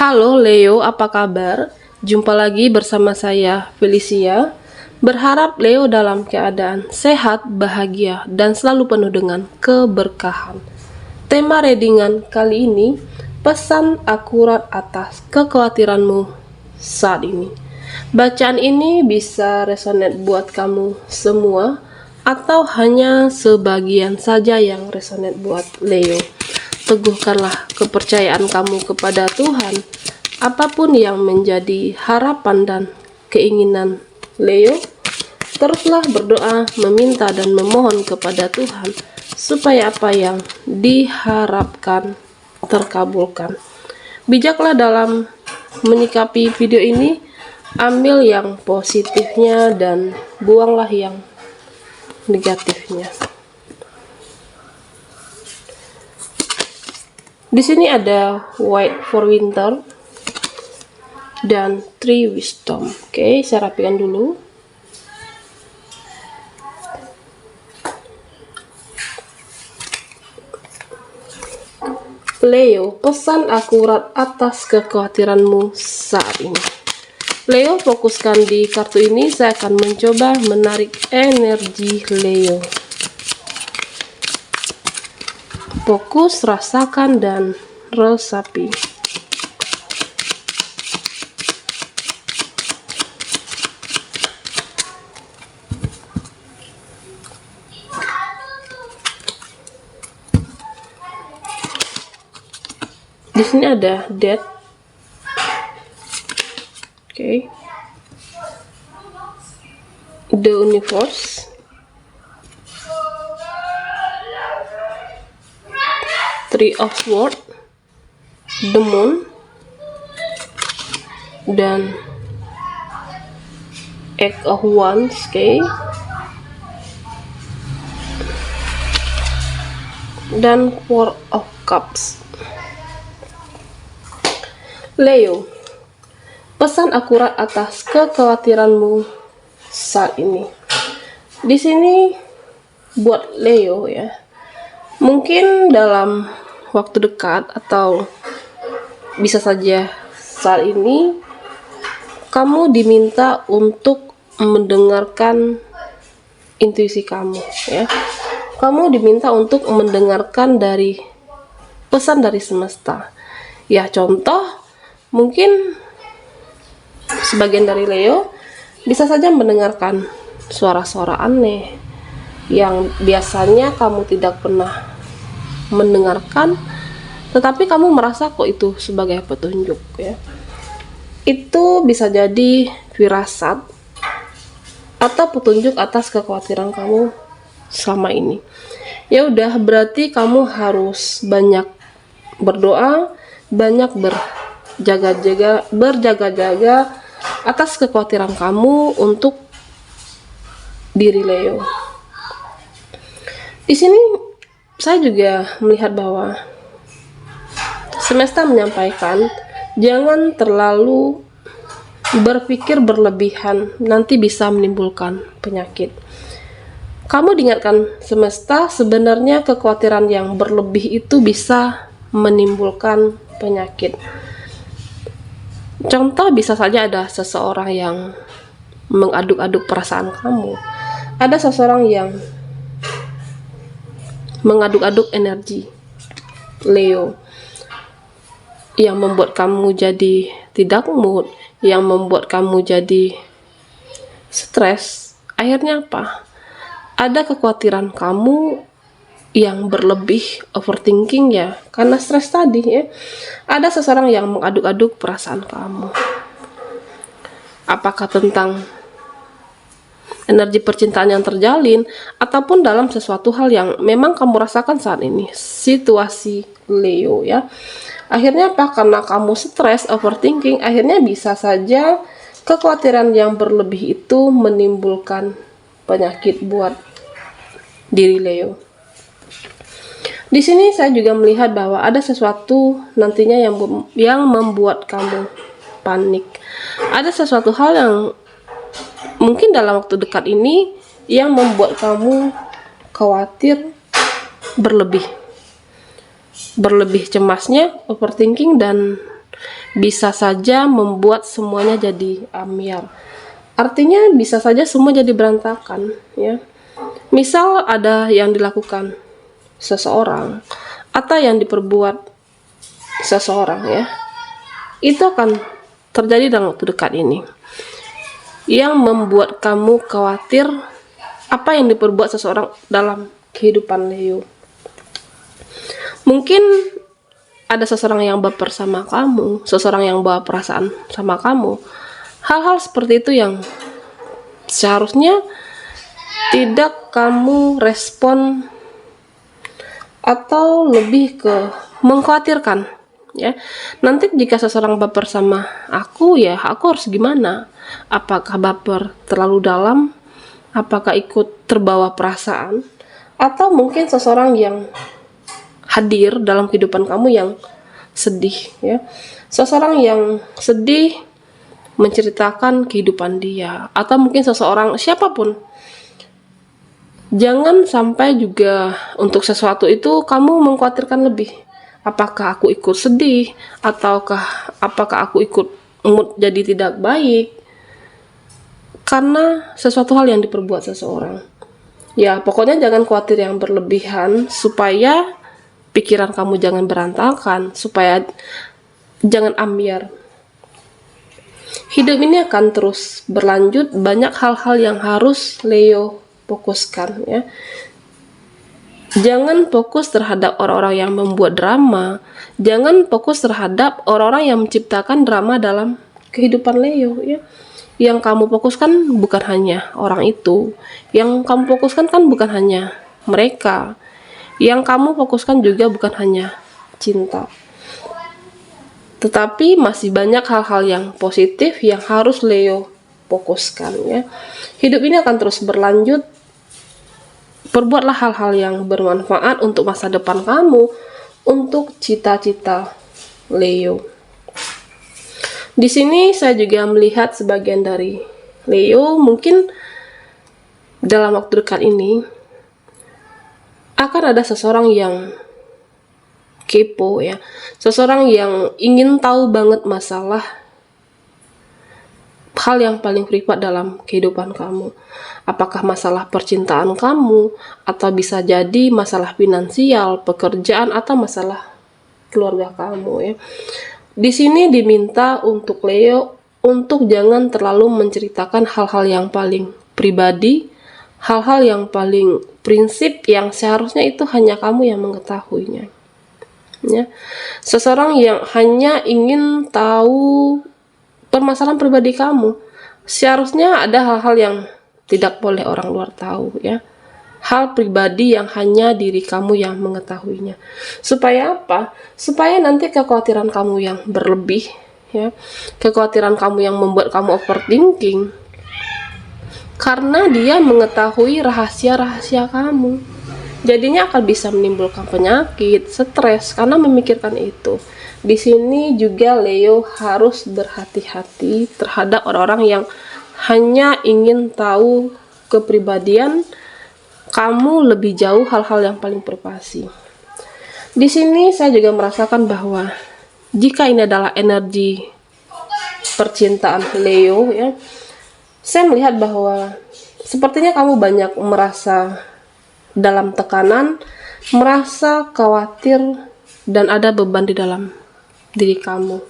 Halo Leo, apa kabar? Jumpa lagi bersama saya, Felicia. Berharap Leo dalam keadaan sehat, bahagia, dan selalu penuh dengan keberkahan. Tema readingan kali ini, pesan akurat atas kekhawatiranmu saat ini. Bacaan ini bisa resonate buat kamu semua, atau hanya sebagian saja yang resonate buat Leo. Teguhkanlah kepercayaan kamu kepada Tuhan, apapun yang menjadi harapan dan keinginan Leo. Teruslah berdoa, meminta dan memohon kepada Tuhan supaya apa yang diharapkan terkabulkan. Bijaklah dalam menyikapi video ini, ambil yang positifnya dan buanglah yang negatifnya. Di sini ada White for Winter dan Three Wisdom. Oke, saya rapikan dulu. Leo, pesan akurat atas kekhawatiranmu saat ini. Leo, fokuskan di kartu ini. Saya akan mencoba menarik energi Leo. Fokus, rasakan, dan resapi. Di sini ada Death. Oke. The Universe. Three of Swords, The Moon, dan Eight of Wands. Oke. Dan Four of Cups. Leo, pesan akurat atas kekhawatiranmu saat ini. Di sini buat Leo ya. Mungkin dalam waktu dekat atau bisa saja saat ini kamu diminta untuk mendengarkan intuisi kamu ya. Kamu diminta untuk mendengarkan dari pesan dari semesta. Ya, contoh mungkin sebagian dari Leo bisa saja mendengarkan suara-suara aneh yang biasanya kamu tidak pernah mendengarkan, tetapi kamu merasa kok itu sebagai petunjuk ya. Itu bisa jadi firasat atau petunjuk atas kekhawatiran kamu selama ini. Ya udah, berarti kamu harus banyak berdoa, banyak berjaga-jaga atas kekhawatiran kamu untuk diri Leo. Di sini saya juga melihat bahwa semesta menyampaikan jangan terlalu berpikir berlebihan, nanti bisa menimbulkan penyakit. Kamu diingatkan semesta, sebenarnya kekhawatiran yang berlebih itu bisa menimbulkan penyakit. Contoh, bisa saja ada seseorang yang mengaduk-aduk perasaan kamu. Ada seseorang yang mengaduk-aduk energi Leo, yang membuat kamu jadi tidak mood, yang membuat kamu jadi stres. Akhirnya apa? Ada kekhawatiran kamu yang berlebih, overthinking ya, karena stres tadi ya. Ada seseorang yang mengaduk-aduk perasaan kamu. Apakah tentang energi percintaan yang terjalin, ataupun dalam sesuatu hal yang memang kamu rasakan saat ini, situasi Leo ya. Akhirnya apa? Karena kamu stres, overthinking, akhirnya bisa saja kekhawatiran yang berlebih itu menimbulkan penyakit buat diri Leo. Di sini saya juga melihat bahwa ada sesuatu nantinya yang membuat kamu panik. Ada sesuatu hal yang mungkin dalam waktu dekat ini yang membuat kamu khawatir berlebih cemasnya, overthinking, dan bisa saja membuat semuanya jadi ambiar. Artinya bisa saja semua jadi berantakan, ya. Misal ada yang dilakukan seseorang atau yang diperbuat seseorang, ya. Itu akan terjadi dalam waktu dekat ini. Yang membuat kamu khawatir apa yang diperbuat seseorang dalam kehidupan Leo. Mungkin ada seseorang yang baper sama kamu, seseorang yang bawa perasaan sama kamu. Hal-hal seperti itu yang seharusnya tidak kamu respon atau lebih ke mengkhawatirkan, ya. Nanti jika seseorang baper sama aku, ya aku harus gimana? Apakah baper terlalu dalam? Apakah ikut terbawa perasaan? Atau mungkin seseorang yang hadir dalam kehidupan kamu yang sedih, ya. Seseorang yang sedih menceritakan kehidupan dia, atau mungkin seseorang siapapun. Jangan sampai juga untuk sesuatu itu kamu mengkhawatirkan lebih. Apakah aku ikut sedih, ataukah apakah aku ikut mood jadi tidak baik karena sesuatu hal yang diperbuat seseorang. Ya, pokoknya jangan khawatir yang berlebihan supaya pikiran kamu jangan berantakan, supaya jangan ambiar. Hidup ini akan terus berlanjut, banyak hal-hal yang harus Leo fokuskan, ya. Jangan fokus terhadap orang-orang yang membuat drama, jangan fokus terhadap orang-orang yang menciptakan drama dalam kehidupan Leo, ya. Yang kamu fokuskan bukan hanya orang itu, yang kamu fokuskan kan bukan hanya mereka, yang kamu fokuskan juga bukan hanya cinta, tetapi masih banyak hal-hal yang positif yang harus Leo fokuskan, ya. Hidup ini akan terus berlanjut. Perbuatlah hal-hal yang bermanfaat untuk masa depan kamu, untuk cita-cita Leo. Di sini saya juga melihat sebagian dari Leo mungkin dalam waktu dekat ini akan ada seseorang yang kepo, ya. Seseorang yang ingin tahu banget masalah hal yang paling privat dalam kehidupan kamu. Apakah masalah percintaan kamu, atau bisa jadi masalah finansial, pekerjaan, atau masalah keluarga kamu, ya. Di sini diminta untuk Leo untuk jangan terlalu menceritakan hal-hal yang paling pribadi, hal-hal yang paling prinsip yang seharusnya itu hanya kamu yang mengetahuinya, ya. Seseorang yang hanya ingin tahu permasalahan pribadi kamu, seharusnya ada hal-hal yang tidak boleh orang luar tahu, ya. Hal pribadi yang hanya diri kamu yang mengetahuinya. Supaya apa? Supaya nanti kekhawatiran kamu yang berlebih, ya, kekhawatiran kamu yang membuat kamu overthinking, karena dia mengetahui rahasia-rahasia kamu, jadinya akan bisa menimbulkan penyakit, stres karena memikirkan itu. Di sini juga Leo harus berhati-hati terhadap orang-orang yang hanya ingin tahu kepribadian kamu lebih jauh, hal-hal yang paling privasi. Di sini saya juga merasakan bahwa jika ini adalah energi percintaan Leo, ya, saya melihat bahwa sepertinya kamu banyak merasa dalam tekanan, merasa khawatir, dan ada beban di dalam diri kamu.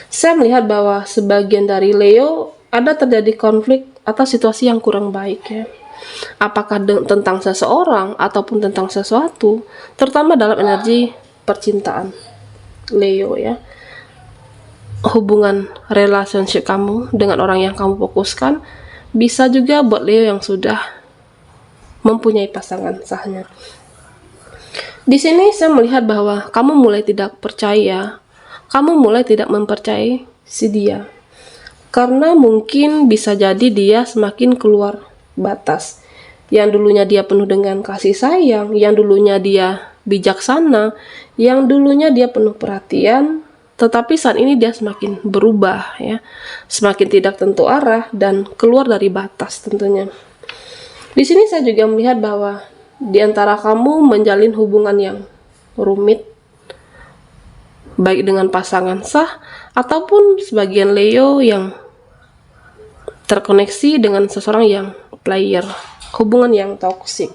Saya melihat bahwa sebagian dari Leo ada terjadi konflik atau situasi yang kurang baik, ya. Apakah tentang seseorang ataupun tentang sesuatu, terutama dalam energi percintaan Leo, ya. Hubungan relationship kamu dengan orang yang kamu fokuskan bisa juga buat Leo yang sudah mempunyai pasangan sahnya. Di sini saya melihat bahwa kamu mulai tidak percaya, kamu mulai tidak mempercayai si dia, karena mungkin bisa jadi dia semakin keluar batas. Yang dulunya dia penuh dengan kasih sayang, yang dulunya dia bijaksana, yang dulunya dia penuh perhatian, tetapi saat ini dia semakin berubah, ya, semakin tidak tentu arah dan keluar dari batas tentunya. Di sini saya juga melihat bahwa di antara kamu menjalin hubungan yang rumit, baik dengan pasangan sah ataupun sebagian Leo yang terkoneksi dengan seseorang yang player, hubungan yang toksik.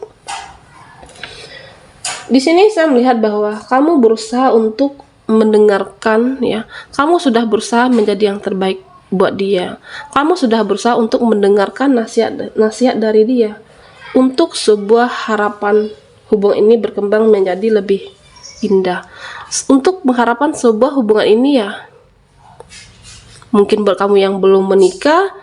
Di sini saya melihat bahwa kamu berusaha untuk mendengarkan, ya. Kamu sudah berusaha menjadi yang terbaik buat dia. Kamu sudah berusaha untuk mendengarkan nasihat dari dia untuk sebuah harapan hubungan ini berkembang menjadi lebih indah. Untuk mengharapkan sebuah hubungan ini, ya, mungkin buat kamu yang belum menikah,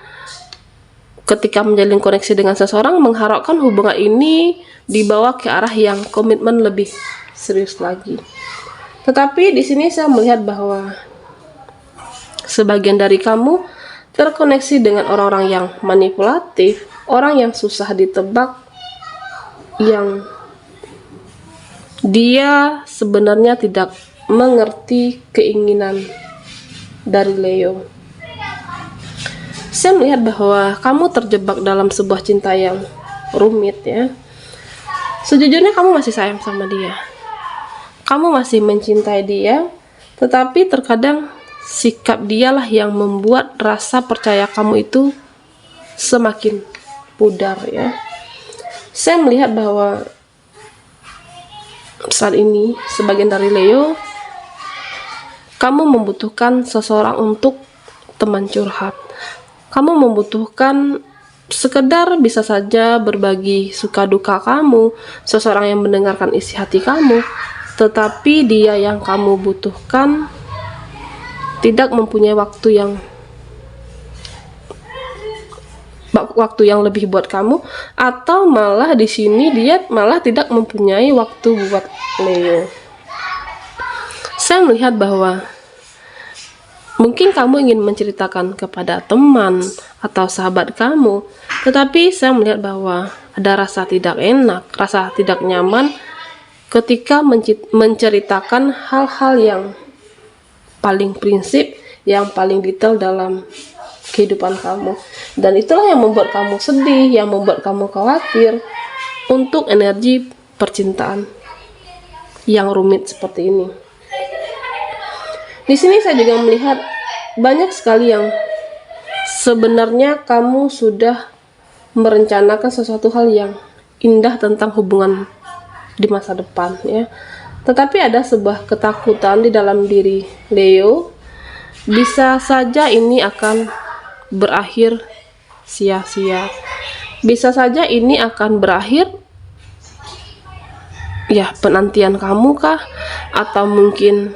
ketika menjalin koneksi dengan seseorang, mengharapkan hubungan ini dibawa ke arah yang komitmen lebih serius lagi. Tetapi di sini saya melihat bahwa sebagian dari kamu terkoneksi dengan orang-orang yang manipulatif, orang yang susah ditebak, yang dia sebenarnya tidak mengerti keinginan dari Leo. Saya melihat bahwa kamu terjebak dalam sebuah cinta yang rumit, ya. Sejujurnya kamu masih sayang sama dia. Kamu masih mencintai dia, tetapi terkadang sikap dialah yang membuat rasa percaya kamu itu semakin pudar, ya. Saya melihat bahwa saat ini sebagian dari Leo, kamu membutuhkan seseorang untuk teman curhat. Kamu membutuhkan sekedar bisa saja berbagi suka duka kamu, seseorang yang mendengarkan isi hati kamu, tetapi dia yang kamu butuhkan tidak mempunyai waktu yang lebih buat kamu, atau malah di sini dia malah tidak mempunyai waktu buat Leo. Saya melihat bahwa mungkin kamu ingin menceritakan kepada teman atau sahabat kamu, tetapi saya melihat bahwa ada rasa tidak enak, rasa tidak nyaman ketika menceritakan hal-hal yang paling prinsip, yang paling detail dalam kehidupan kamu. Dan itulah yang membuat kamu sedih, yang membuat kamu khawatir untuk energi percintaan yang rumit seperti ini. Di sini saya juga melihat banyak sekali yang sebenarnya kamu sudah merencanakan sesuatu hal yang indah tentang hubungan di masa depan, ya. Tetapi ada sebuah ketakutan di dalam diri Leo, bisa saja ini akan berakhir sia-sia. Bisa saja ini akan berakhir, ya, penantian kamu kah, atau mungkin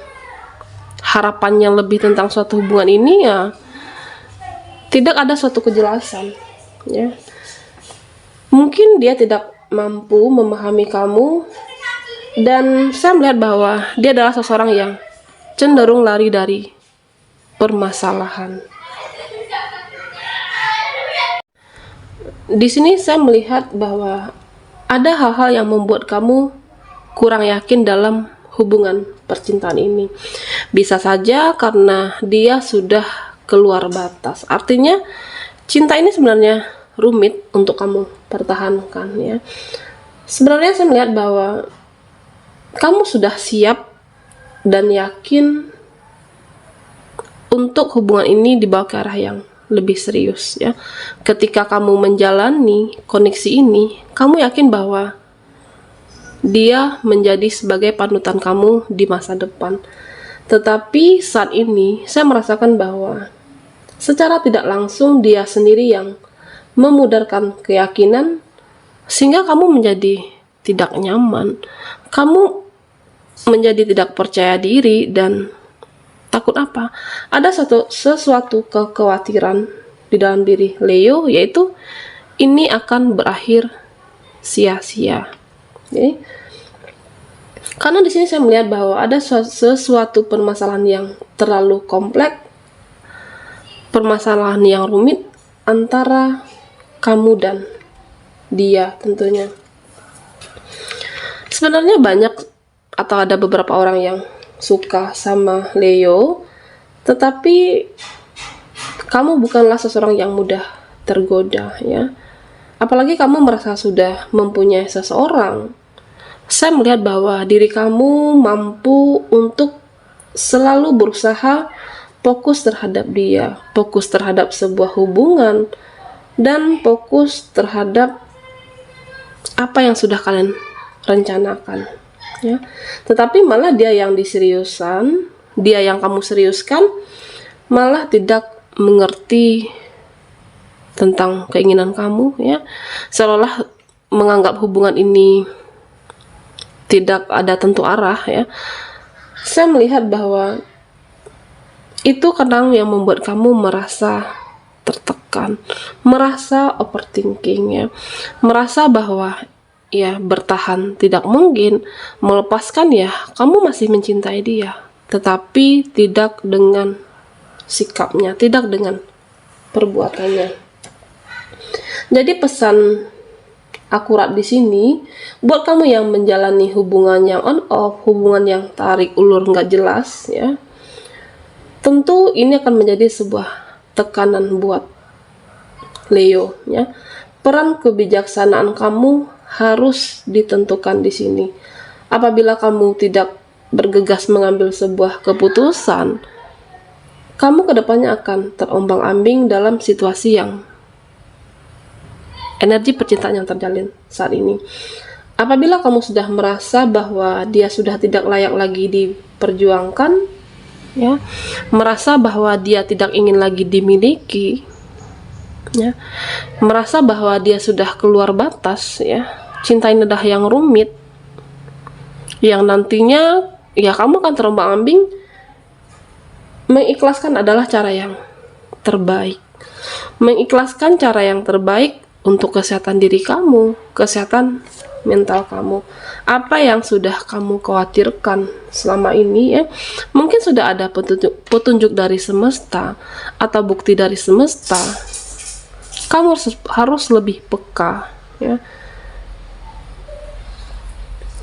harapannya lebih tentang suatu hubungan ini, ya, tidak ada suatu kejelasan, ya. Mungkin dia tidak mampu memahami kamu, dan saya melihat bahwa dia adalah seseorang yang cenderung lari dari permasalahan. Di sini saya melihat bahwa ada hal-hal yang membuat kamu kurang yakin dalam hubungan percintaan ini. Bisa saja karena dia sudah keluar batas. Artinya cinta ini sebenarnya rumit untuk kamu pertahankan, ya. Sebenarnya saya melihat bahwa kamu sudah siap dan yakin untuk hubungan ini dibawa ke arah yang lebih serius, ya. Ketika kamu menjalani koneksi ini, kamu yakin bahwa dia menjadi sebagai panutan kamu di masa depan. Tetapi saat ini saya merasakan bahwa secara tidak langsung dia sendiri yang memudarkan keyakinan, sehingga kamu menjadi tidak nyaman. Kamu menjadi tidak percaya diri dan takut apa? Ada sesuatu kekhawatiran di dalam diri Leo, yaitu ini akan berakhir sia-sia. Okay. Karena di sini saya melihat bahwa ada sesuatu permasalahan yang terlalu kompleks, permasalahan yang rumit antara kamu dan dia tentunya. Sebenarnya banyak atau ada beberapa orang yang suka sama Leo, tetapi kamu bukanlah seseorang yang mudah tergoda, ya. Apalagi kamu merasa sudah mempunyai seseorang. Saya melihat bahwa diri kamu mampu untuk selalu berusaha fokus terhadap dia, fokus terhadap sebuah hubungan, dan fokus terhadap apa yang sudah kalian rencanakan, ya. Tetapi malah dia yang diseriusan, dia yang kamu seriuskan, malah tidak mengerti tentang keinginan kamu, ya. Seolah menganggap hubungan ini tidak ada tentu arah, ya. Saya melihat bahwa itu kadang yang membuat kamu merasa tertekan, merasa overthinking, ya, merasa bahwa ya bertahan tidak mungkin, melepaskan ya kamu masih mencintai dia, tetapi tidak dengan sikapnya, tidak dengan perbuatannya. Jadi pesan akurat di sini buat kamu yang menjalani hubungan yang on off, hubungan yang tarik ulur nggak jelas, ya, tentu ini akan menjadi sebuah tekanan buat Leo, ya. Peran kebijaksanaan kamu harus ditentukan di sini. Apabila kamu tidak bergegas mengambil sebuah keputusan, kamu kedepannya akan terombang-ambing dalam situasi yang energi percintaan yang terjalin saat ini. Apabila kamu sudah merasa bahwa dia sudah tidak layak lagi diperjuangkan, ya, merasa bahwa dia tidak ingin lagi dimiliki, ya, merasa bahwa dia sudah keluar batas, ya, cinta ini dah yang rumit, yang nantinya ya kamu akan terombang-ambing, mengikhlaskan adalah cara yang terbaik. Mengikhlaskan cara yang terbaik untuk kesehatan diri kamu, kesehatan mental kamu. Apa yang sudah kamu khawatirkan selama ini, ya, mungkin sudah ada petunjuk dari semesta atau bukti dari semesta. Kamu harus lebih peka, ya.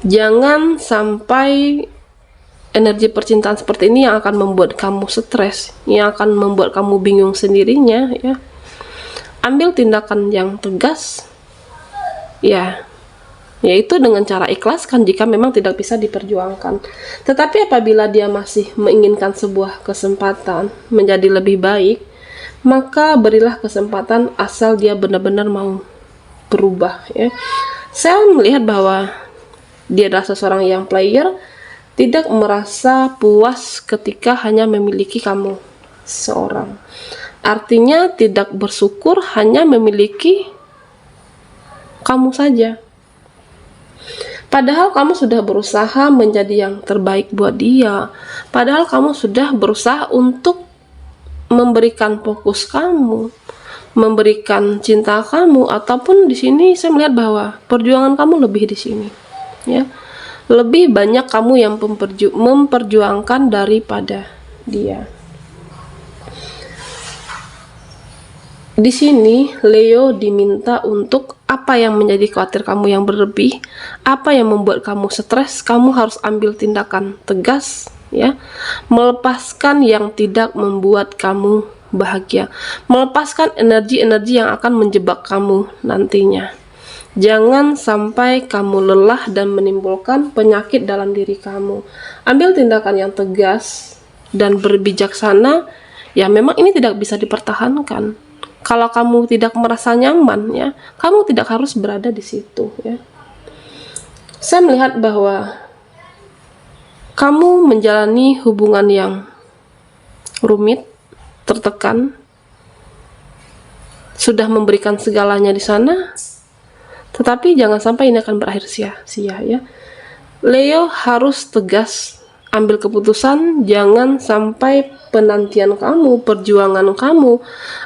Jangan sampai energi percintaan seperti ini yang akan membuat kamu stres, yang akan membuat kamu bingung sendirinya, ya. Ambil tindakan yang tegas, ya, yaitu dengan cara ikhlaskan jika memang tidak bisa diperjuangkan. Tetapi apabila dia masih menginginkan sebuah kesempatan menjadi lebih baik, maka berilah kesempatan asal dia benar-benar mau berubah, ya. Saya melihat bahwa dia adalah seseorang yang player, tidak merasa puas ketika hanya memiliki kamu seorang. Artinya tidak bersyukur hanya memiliki kamu saja. Padahal kamu sudah berusaha menjadi yang terbaik buat dia. Padahal kamu sudah berusaha untuk memberikan fokus kamu, memberikan cinta kamu, ataupun di sini saya melihat bahwa perjuangan kamu lebih di sini, ya. Lebih banyak kamu yang memperjuangkan daripada dia. Di sini Leo diminta untuk apa yang menjadi khawatir kamu yang berlebih, apa yang membuat kamu stres, kamu harus ambil tindakan tegas, ya. Melepaskan yang tidak membuat kamu bahagia, melepaskan energi-energi yang akan menjebak kamu nantinya. Jangan sampai kamu lelah dan menimbulkan penyakit dalam diri kamu. Ambil tindakan yang tegas dan berbijaksana, ya. Memang ini tidak bisa dipertahankan. Kalau kamu tidak merasa nyaman, ya, kamu tidak harus berada di situ, ya. Saya melihat bahwa kamu menjalani hubungan yang rumit, tertekan, sudah memberikan segalanya di sana, tetapi jangan sampai ini akan berakhir sia-sia, ya. Leo harus tegas ambil keputusan, jangan sampai penantian kamu, perjuangan kamu,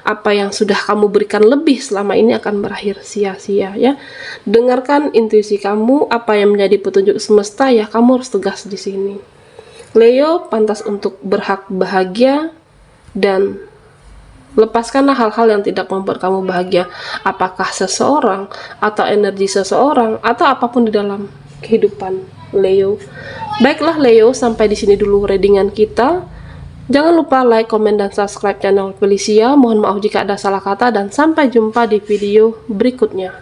apa yang sudah kamu berikan lebih selama ini akan berakhir sia-sia, ya. Dengarkan intuisi kamu, apa yang menjadi petunjuk semesta, ya, kamu harus tegas di sini. Leo pantas untuk berhak bahagia, dan lepaskanlah hal-hal yang tidak membuat kamu bahagia, apakah seseorang atau energi seseorang atau apapun di dalam kehidupan Leo. Baiklah Leo, sampai di sini dulu readingan kita. Jangan lupa like, komen, dan subscribe channel Felicia. Mohon maaf jika ada salah kata dan sampai jumpa di video berikutnya.